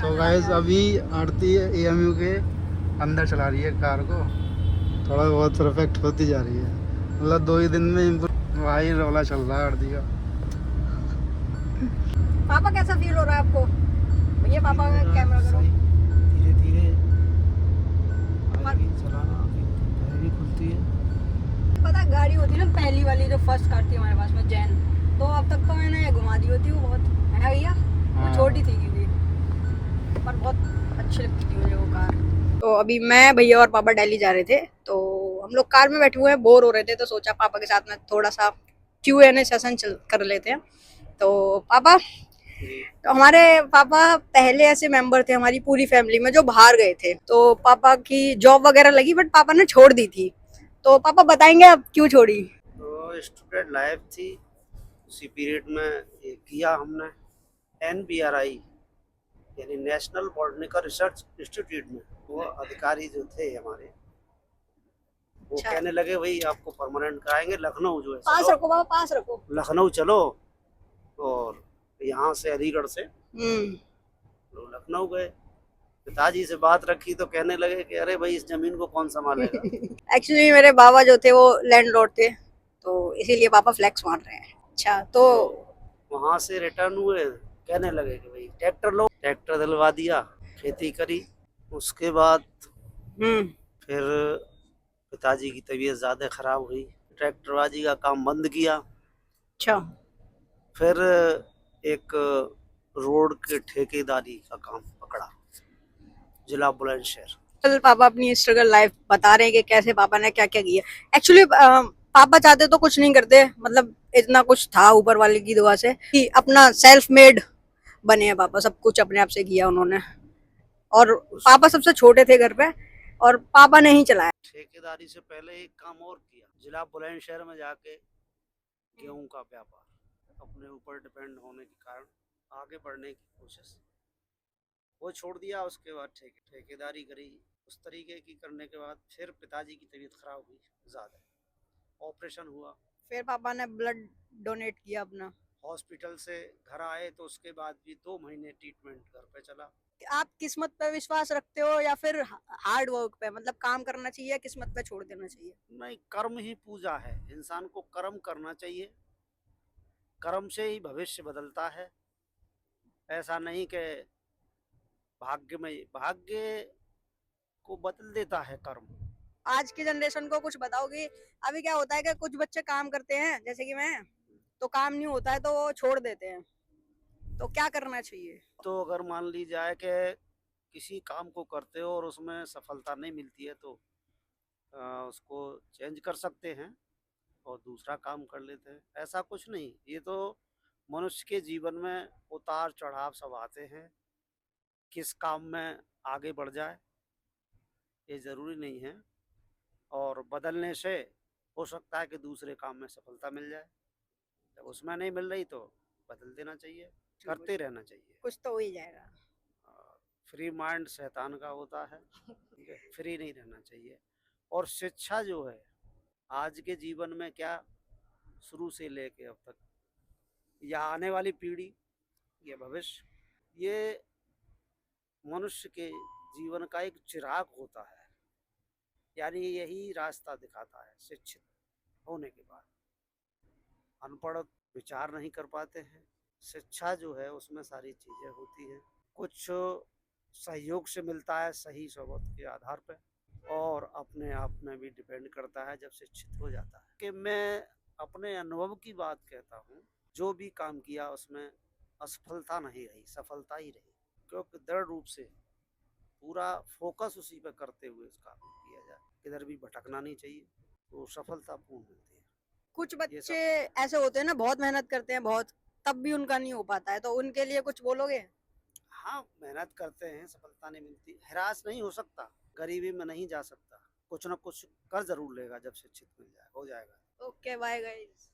तो गाइस अभी आरती एएमयू के अंदर चला रही है कार को, थोड़ा बहुत परफेक्ट होती जा रही है। मतलब 2 ही दिन में भाई रोला चल रहा है आरती का। पापा कैसा फील हो रहा है आपको? भैया पापा का कैमरा करो। धीरे धीरे चलाना भी खुलती है। पता गाड़ी होती है ना पहली वाली जो फर्स्ट कार थी हमारे पास में जैन, तो अब तक तो मैंने ये घुमा दी होती वो बहुत है भैया। वो छोटी थी क्योंकि, पर बहुत अच्छी लगती थी मुझे वो कार। तो अभी मैं भैया और पापा दिल्ली जा रहे थे, तो हम लोग कार में बैठे हुए हैं, बोर हो रहे थे, तो सोचा पापा के साथ में थोड़ा सा Q&A सेशन कर लेते हैं। तो पापा, तो हमारे पापा पहले ऐसे मेंबर थे हमारी पूरी फैमिली में जो बाहर गए थे, तो पापा की जॉब वगैरह लगी बट पापा ने छोड़ दी थी। तो पापा बताएंगे आप क्यों छोड़ी? तो स्टूडेंट लाइफ थी, उसी पीरियड में ये किया हमने NBRI यानी नेशनल बॉटनिकल रिसर्च इंस्टीट्यूट में। वो अधिकारी जो थे हमारे, वो अच्छा। कहने लगे भाई आपको परमानेंट कराएंगे, लखनऊ जो है पास चलो, रखो पापा, पास रखो। लखनऊ चलो। और यहाँ से अलीगढ़ से तो लखनऊ गए। पिताजी से बात रखी तो कहने लगे कि अरे भाई इस जमीन को कौन संभालेगा। एक्चुअली मेरे बाबा जो थे वो लैंडलॉर्ड थे, तो इसीलिए पापा फ्लैक्स मार रहे हैं। अच्छा, तो वहाँ से रिटर्न हुए, कहने लगे कि भाई ट्रैक्टर लो। ट्रैक्टर दिलवा दिया, खेती करी। उसके बाद फिर पिताजी की तबीयत ज़्यादा ख़राब हुई, ट्रैक्टरबाजी का काम बंद किया। अच्छा। फिर एक रोड के ठेकेदारी का काम पकड़ा, जिला बुलंदशहर। कल पापा अपनी स्ट्रगल लाइफ बता रहे हैं कि कैसे पापा ने क्या क्या किया। एक्चुअली पापा चाहते तो कुछ नहीं करते, मतलब इतना कुछ था ऊपर वाले की दुआ से कि अपना सेल्फ मेड बने हैं पापा, सब कुछ अपने आप से किया उन्होंने। और पापा सबसे छोटे थे घर पे, और पापा ने ही चलाया। ठेकेदारी से पहले एक काम और किया, जिला बुलंदशहर में जाके गेहूं का व्यापार, अपने ऊपर डिपेंड होने के कारण आगे बढ़ने की कोशिश, वो छोड़ दिया। उसके बाद ठेकेदारी करी, उस तरीके की करने के बाद फिर पिताजी की तबीयत खराब हुई ज़्यादा, ऑपरेशन हुआ। फिर पापा ने ब्लड डोनेट किया अपना। हॉस्पिटल से घर आए तो उसके बाद भी 2 महीने ट्रीटमेंट घर पे चला। आप किस्मत पे विश्वास रखते हो या फिर हार्ड वर्क पे, मतलब काम करना चाहिए, किस्मत पे छोड़ देना चाहिए? नहीं, कर्म ही पूजा है, इंसान को कर्म करना चाहिए, कर्म से ही भविष्य बदलता है। ऐसा नहीं कि भाग्य को बदल देता है कर्म। आज की जनरेशन को कुछ बताओगे? अभी क्या होता है कि कुछ बच्चे काम करते हैं जैसे कि मैं, तो काम नहीं होता है तो वो छोड़ देते हैं, तो क्या करना चाहिए? तो अगर मान ली जाए कि किसी काम को करते हो और उसमें सफलता नहीं मिलती है तो उसको चेंज कर सकते हैं और दूसरा काम कर लेते हैं। ऐसा कुछ नहीं, ये तो मनुष्य के जीवन में उतार चढ़ाव सब आते हैं। किस काम में आगे बढ़ जाए ये ज़रूरी नहीं है, और बदलने से हो सकता है कि दूसरे काम में सफलता मिल जाए। जब उसमें नहीं मिल रही तो बदल देना चाहिए, करते रहना चाहिए। कुछ तो हो ही जाएगा। फ्री माइंड शैतान का होता है, ठीक है, फ्री नहीं रहना चाहिए। और शिक्षा जो है आज के जीवन में, क्या शुरू से लेके अब तक, या आने वाली पीढ़ी, ये भविष्य, ये मनुष्य के जीवन का एक चिराग होता है। यानी यही रास्ता दिखाता है। शिक्षित होने के बाद अनपढ़ विचार नहीं कर पाते हैं। शिक्षा जो है उसमें सारी चीज़ें होती हैं, कुछ सहयोग से मिलता है सही सोबत के आधार पर, और अपने आप में भी डिपेंड करता है जब शिक्षित हो जाता है। कि मैं अपने अनुभव की बात कहता हूँ, जो भी काम किया उसमें असफलता नहीं रही, सफलता ही रही, क्योंकि दृढ़ रूप से पूरा फोकस उसी पर करते हुए उस काम को किया जाए, किधर भी भटकना नहीं चाहिए, तो सफलता पूर्ण मिलती है। कुछ बच्चे ऐसे होते हैं ना, बहुत मेहनत करते हैं बहुत, तब भी उनका नहीं हो पाता है, तो उनके लिए कुछ बोलोगे? हाँ, मेहनत करते हैं, सफलता नहीं मिलती, हरास नहीं हो सकता, गरीबी में नहीं जा सकता, कुछ ना कुछ कर जरूर लेगा, जब शिक्षित मिल जाए हो जाएगा। Okay, bye guys.